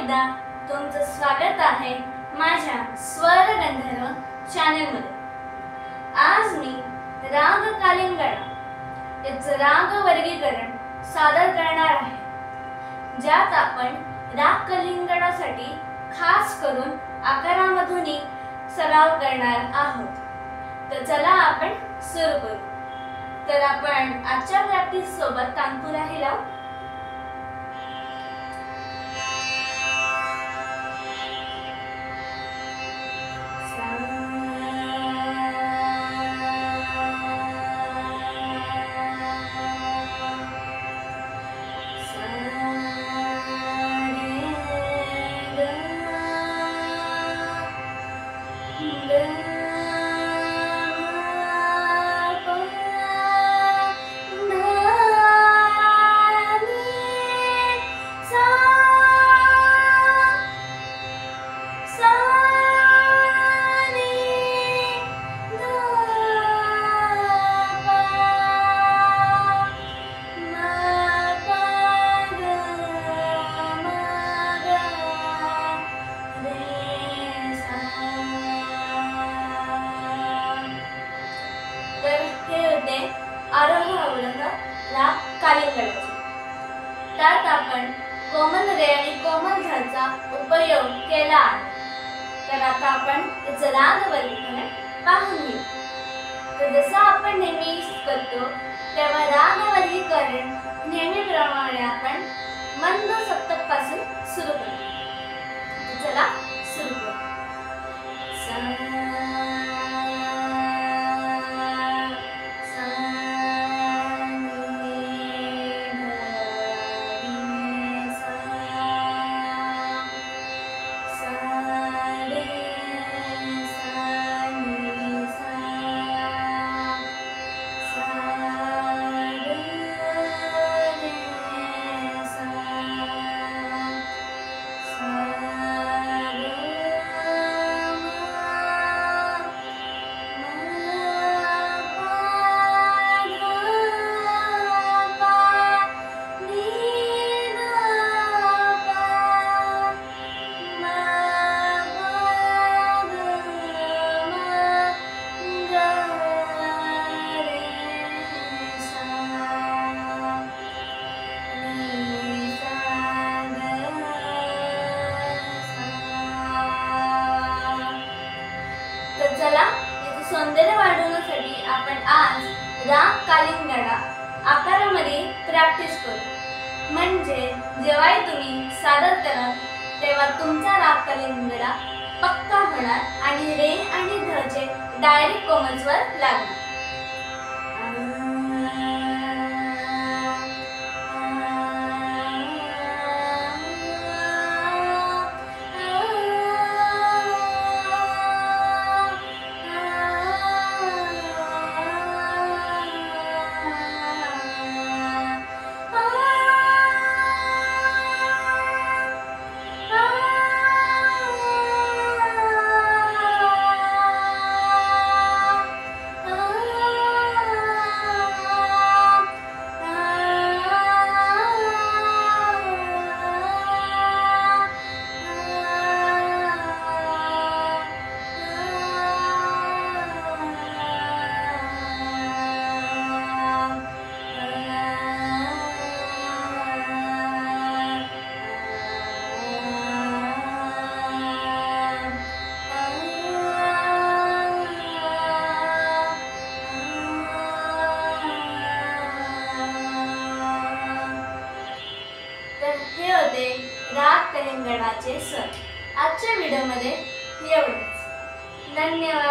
एकदा तुमचं स्वागत आहे माझ्या स्वर गंधर्व चॅनलमध्ये। आज मी राग कालिंगडा याचं राग वर्गीकरण सादर करणार आहे, ज्यात आपण राग कालिंगडासाठी खास करून आकारामधूनही सराव करणार आहोत। तर चला आपण सुरू करू। तर आपण आजच्या प्रॅक्टिस सोबत तानपुराही लावू। आरोह अवरोह राग कालिंगडाचे। त्यात आपण कोमल रे आणि कोमल धचा उपयोग केला आहे। तर आता आपण त्याचं राग वर्गीकरण पाहून घेऊ। तर जसं आपण नेहमी करतो तेव्हा राग वर्गीकरण नेहमीप्रमाणे आपण मंद सप्तक पासून सुरू करू। चला सुरू करू। चला याचे सौंदर्य वाढवण्यासाठी आपण आज राग कालिंगडा आकारामध्ये प्रॅक्टिस करू। म्हणजे जेव्हा तुम्ही सादर कराल तेव्हा तुमचा राग कालिंगडा पक्का होणार आणि रे आणि ध चे डायरेक्ट कोमल स्वर लागणार। राग कालिंगडाचे स्वर। आजच्या व्हिडिओमध्ये एवढंच। धन्यवाद।